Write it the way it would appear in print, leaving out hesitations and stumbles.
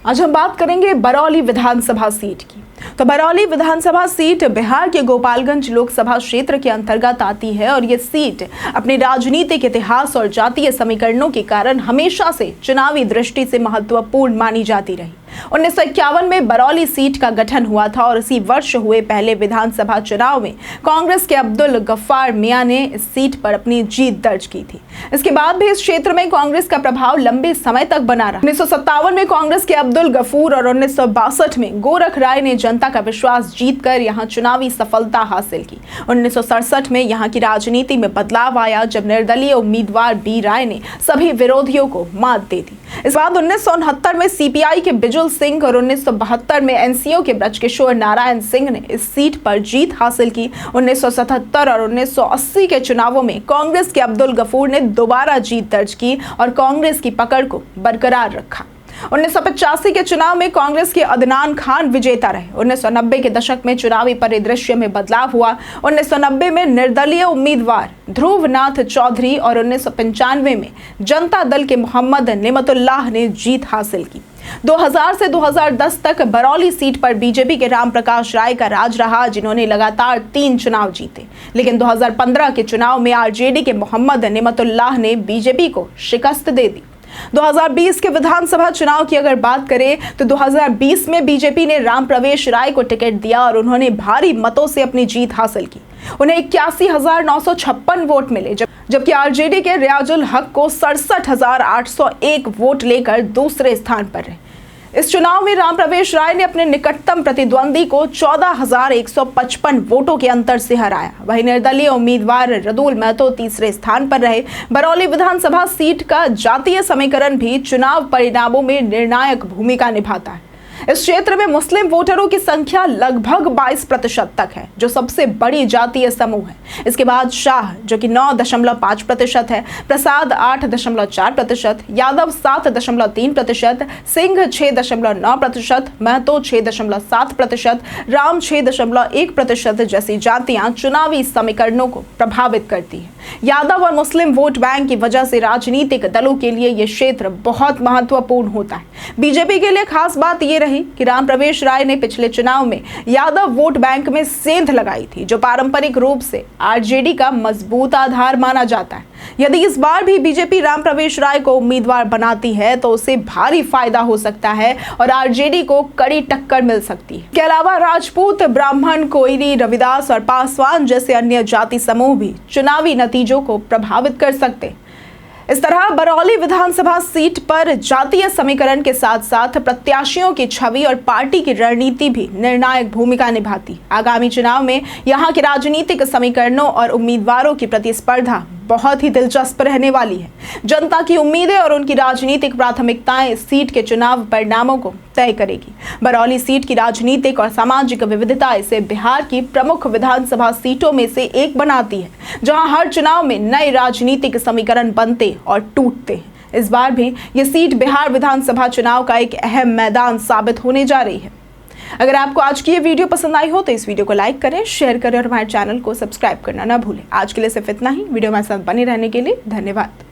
आज हम बात करेंगे बरौली विधानसभा सीट की। तो बरौली विधानसभा सीट बिहार के गोपालगंज लोकसभा क्षेत्र के अंतर्गत आती है और ये सीट अपने राजनीतिक इतिहास और जातीय समीकरणों के कारण हमेशा से चुनावी दृष्टि से महत्वपूर्ण मानी जाती रही। 1951 में बरौली सीट का गठन हुआ था और इसी वर्ष हुए पहले विधानसभा चुनाव में कांग्रेस के अब्दुल गफ्फार मियां ने इस सीट पर अपनी जीत दर्ज की थी। इसके बाद भी इस क्षेत्र में कांग्रेस का प्रभाव लंबे समय तक बना रहा। 1957 में कांग्रेस के अब्दुल गफूर और 1962 में गोरख राय ने जनता का विश्वास जीतकर यहां चुनावी सफलता हासिल की। 1967 में यहां की राजनीति में बदलाव आया जब निर्दलीय उम्मीदवार बी राय ने सभी विरोधियों को मात दे दी। इस बाद 1969 में सीपीआई के बिजुल सिंह और 1972 में एनसीओ के ब्रजकिशोर नारायण सिंह ने इस सीट पर जीत हासिल की। 1977 और 1980 के चुनावों में कांग्रेस के अब्दुल गफूर ने दोबारा जीत दर्ज की और कांग्रेस की पकड़ को बरकरार रखा। 1985 के चुनाव में कांग्रेस के अदनान खान विजेता रहे। 1990 के दशक में चुनावी परिदृश्य में बदलाव हुआ। 1990 में निर्दलीय उम्मीदवार ध्रुवनाथ चौधरी और 1995 में जनता दल के मोहम्मद नेमतुल्लाह ने जीत हासिल की। 2000 से 2010 तक बरौली सीट पर बीजेपी के रामप्रकाश राय का राज रहा, जिन्होंने लगातार 3 चुनाव जीते। लेकिन 2015 के चुनाव में आरजेडी के मोहम्मद नेमतुल्लाह ने बीजेपी को शिकस्त दे दी। 2020 के विधानसभा चुनाव की अगर बात करें तो 2020 में बीजेपी ने राम प्रवेश राय को टिकट दिया और उन्होंने भारी मतों से अपनी जीत हासिल की। उन्हें 81,956 वोट मिले, जबकि आरजेडी के रियाजुल हक को 67,801 वोट लेकर दूसरे स्थान पर रहे। इस चुनाव में राम प्रवेश राय ने अपने निकटतम प्रतिद्वंदी को 14,155 वोटों के अंतर से हराया। वहीं निर्दलीय उम्मीदवार रदुल महतो तीसरे स्थान पर रहे। बरौली विधानसभा सीट का जातीय समीकरण भी चुनाव परिणामों में निर्णायक भूमिका निभाता है। इस क्षेत्र में मुस्लिम वोटरों की संख्या लगभग 22% तक है, जो सबसे बड़ी जातीय समूह है। इसके बाद शाह जो कि 9.5% है, प्रसाद 8.4%, यादव 7.3%, सिंह 6.9%, महतो 6.7%, राम 6.1% जैसी जातियां चुनावी समीकरणों को प्रभावित करती है। यादव और मुस्लिम वोट बैंक की वजह से राजनीतिक दलों के लिए यह क्षेत्र बहुत महत्वपूर्ण होता है। बीजेपी के लिए खास बात यह रही कि राम प्रवेश राय ने पिछले चुनाव में यादव वोट बैंक में सेंध लगाई थी, जो पारंपरिक रूप से आरजेडी का मजबूत आधार माना जाता है। यदि इस बार भी बीजेपी राम प्रवेश राय को उम्मीदवार बनाती है तो उसे भारी फायदा हो सकता है और आरजेडी को कड़ी टक्कर मिल सकती है। इसके अलावा राजपूत, ब्राह्मण, कोयरी, रविदास और पासवान जैसे अन्य जाति समूह भी चुनावी नतीजों को प्रभावित कर सकते हैं। इस तरह बरौली विधानसभा सीट पर जातीय समीकरण के साथ साथ प्रत्याशियों की छवि और पार्टी की रणनीति भी निर्णायक भूमिका निभाती। आगामी चुनाव में यहाँ के राजनीतिक समीकरणों और उम्मीदवारों की प्रतिस्पर्धा बहुत ही दिलचस्प रहने वाली है। जनता की उम्मीदें और उनकी राजनीतिक प्राथमिकताएं इस सीट के चुनाव परिणामों को तय करेगी। बरौली सीट की राजनीतिक और सामाजिक विविधता इसे बिहार की प्रमुख विधानसभा सीटों में से एक बनाती है, जहां हर चुनाव में नए राजनीतिक समीकरण बनते और टूटते हैं। इस बार भी ये सीट बिहार विधानसभा चुनाव का एक अहम मैदान साबित होने जा रही है। अगर आपको आज की ये वीडियो पसंद आई हो तो इस वीडियो को लाइक करें, शेयर करें और हमारे चैनल को सब्सक्राइब करना ना भूलें। आज के लिए सिर्फ इतना ही। वीडियो हमारे साथ बने रहने के लिए धन्यवाद।